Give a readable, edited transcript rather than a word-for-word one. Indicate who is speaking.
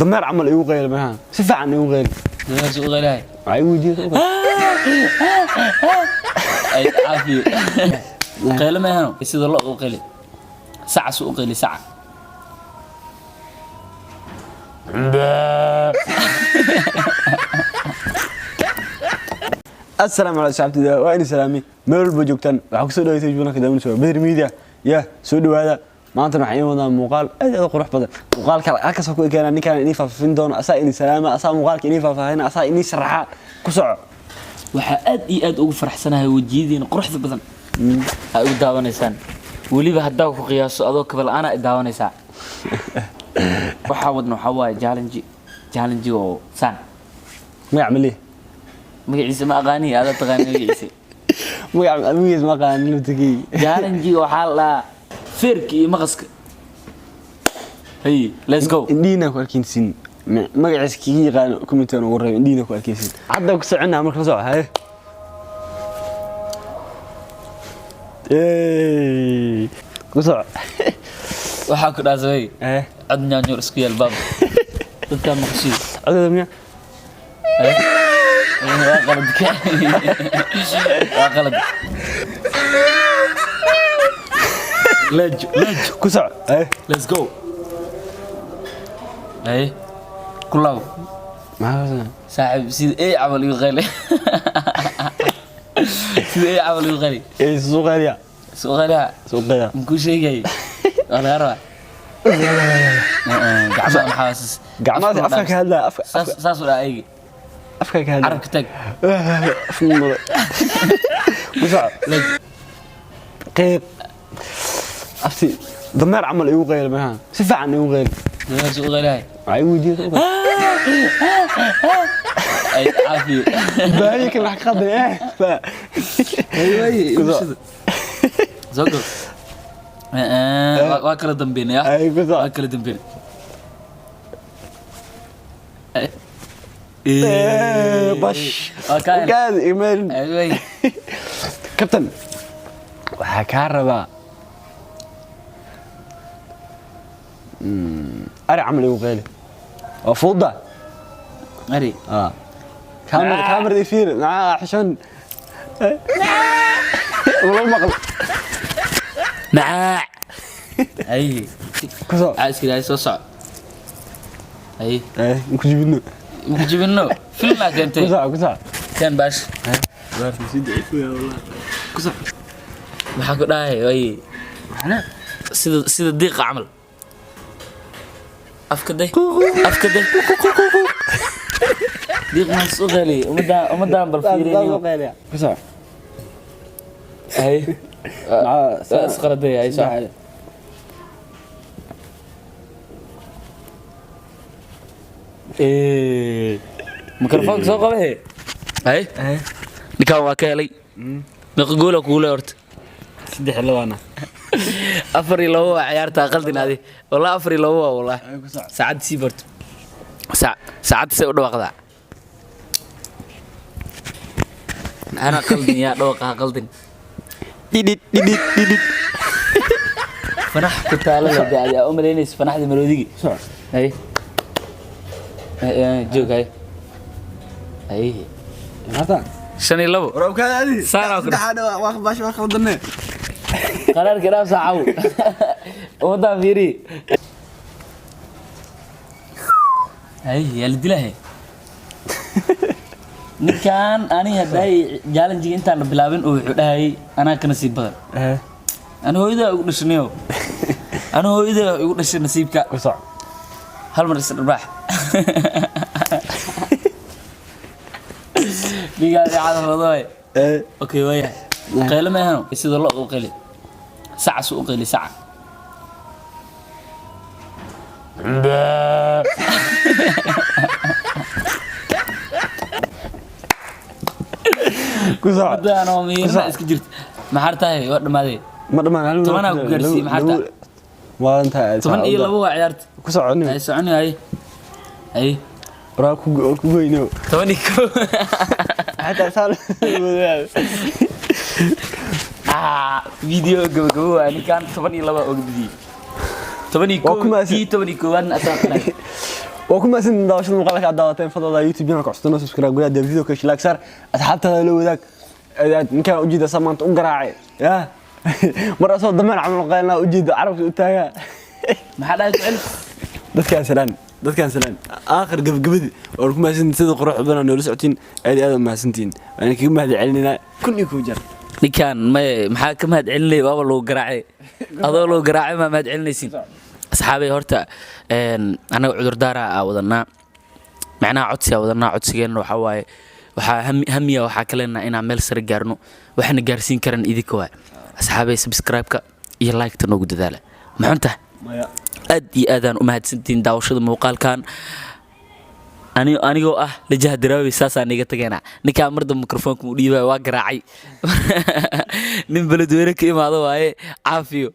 Speaker 1: ضمير عمل ايو غير معها سفع عن ايو غير
Speaker 2: لا سوق غير
Speaker 1: اي ودي
Speaker 2: اي عافيه قيل ما هنا سيده لو قيل ساعه سوق قيل ساعه
Speaker 1: السلام عليكم شعبتي وين سلامي مeel bo joogtaan waxa ku soo dhaweeyay joogna daawan soo beer media ya soo dhawaada maanta waxaan wadnaa muuqaal aad u qurux badan muuqaalka halkaas ku eegana ninkan inii faafin doono asaa inii salaama asaa muuqaalka inii faafahayna asaa inii sharaxa ku soco
Speaker 2: waxa aad iyo aad ugu faraxsanahay wajidiina quruxda badan ay u daawanaysaan waliba hadaa ku qiyaaso adoo kabal ana daawanaysaa waxa wadno waxa waa challenge oo san
Speaker 1: ma yacmali
Speaker 2: magaciisa ma aqaani aad taqaan magaciisa
Speaker 1: magaciisa ma aqaani lu tagi
Speaker 2: challenge waxa la firki iyo maqaska hey let's go
Speaker 1: indina ku arkinsin magaciisa kii yaqaan commentan ugu reeb indina ku arkinsin hadda ku soconaa marka soo hay ku soo
Speaker 2: waxa ku dhaasay cad nyaanyo isku yeel baab dadka maqsii
Speaker 1: adamya
Speaker 2: وقلد لج
Speaker 1: كسع
Speaker 2: ليتس جو اي كله
Speaker 1: ما
Speaker 2: صاحب سيد اي عمل يغلي سيد اي عمل يغلي
Speaker 1: اي صغيرة
Speaker 2: صغيرة مكو شيء جاي ولا أروح قعمة محاسس
Speaker 1: قعمة أفكك هلا
Speaker 2: ساس ولا أي
Speaker 1: أفكك هلا
Speaker 2: عرب كتاج
Speaker 1: وسع قيب أفتي ضمير عمل إيو غير معها سفع عن إيو غير
Speaker 2: لا سوق غير هاي
Speaker 1: أي ودي
Speaker 2: أي عافية
Speaker 1: باهي كم حق قدر
Speaker 2: أيوة زوجو واكل دمبين يا
Speaker 1: أي كذا
Speaker 2: واكل دمبين
Speaker 1: باش
Speaker 2: كان
Speaker 1: إيميل
Speaker 2: أيوة
Speaker 1: كابتن وحكاربا أري عمل إيو غير وفوضى
Speaker 2: أري
Speaker 1: كاميرا يفير مع حشان والله مقل
Speaker 2: نعاع أي
Speaker 1: كذا
Speaker 2: عايز كده عايز وصع أي
Speaker 1: ممكن
Speaker 2: جبنه فيلم ما كنت
Speaker 1: كذا
Speaker 2: كان باش
Speaker 1: باش مسيد يا والله
Speaker 2: كذا ما حكوا ده أي أنا سيد الضيق عمل أفكده ضيق ما سوق لي ومدام بالفيرين
Speaker 1: كذا
Speaker 2: أي أسقر ده أي صح إيه ميكروفون سوق به أي نكاو واكلي نقولك قولورت
Speaker 1: سدح لوانا
Speaker 2: أفري لو عيارتها قلدنا هذه والله أفري لو والله ساعد سيبرت ساعد سيقول وقضاء أنا قلدني يا دوقها قلدني
Speaker 1: ديديت
Speaker 2: فنح كنت على يا أم لينيس فنح دي ملودي أي جوك أي
Speaker 1: هذا
Speaker 2: شنو لو
Speaker 1: روك هذه
Speaker 2: صار
Speaker 1: كده هذا باش ما خلدنا
Speaker 2: قرار كلام ساعو ودا فيري هاي يا الدلاه نكان اني هداي جالنجي انت انا بلابن او خداي انا كنسيب بدل انا هويدا ugu dhashnayo انا هويدا ugu dhashay nasiibka
Speaker 1: وصع
Speaker 2: hal mar is dharbaax diga caada rodoy okay waya qeylo ma ahano sida loo u qeyli saca soo qeyli saca
Speaker 1: كذا
Speaker 2: أنا ومين ما إسكجرت ما حرتها هو دمادي
Speaker 1: ما دمان هل
Speaker 2: طبعا أنا كرسي ما حرتها
Speaker 1: وأنت
Speaker 2: طبعا إيه لو عيارت
Speaker 1: كذا عني
Speaker 2: هاي سعني هاي أي
Speaker 1: راكو كوينو
Speaker 2: طبعا يكو
Speaker 1: حتى صار
Speaker 2: فيديو جو يعني كان طبعا إيه لو أقول بدي طبعا يكو تي طبعا يكو أنا أسافر
Speaker 1: وكم أسن داوش المقالة كعد دعوتين فضل يوتيوب جنا كعستنا سبسكرايب قولي هذا الفيديو كش لايك صار أسحبتها لو ذاك ممكن أجيد أسمع أنت أقرأ يا مرة صوت ضمن عمل قالنا أجيد عرفت قلتها
Speaker 2: ما حدا يسأل
Speaker 1: dad kan salaan aakhir gabagabadii oo ku maasan sida qurux badan oo la socotiin aad ma maasantiin waan kaga mahad celinayna kulli ku jar
Speaker 2: ninkan maxaa ka mahad celinay baba loo garaacay adoo loo garaacay ma mahad celinaysin asxaabay horta anaga cudur daara wadanaa macnaha codsiga wadanaa codsigeena waxa waaye waxa hamiya waxa kaleena inaan meel sare gaarno waxna gaarsiin karan idinka waa asxaabay subscribe-ka iyo like-ta noogu dadaala maxunta aad iyo aadaan u mahadsantiin daawashada muuqaalkan anigoo ah la jahdaraawi saasaan niga tageena ninka marda mikrofoonka u dhiibay waa garaacay nin balad weere ka imaado waaye caafiyo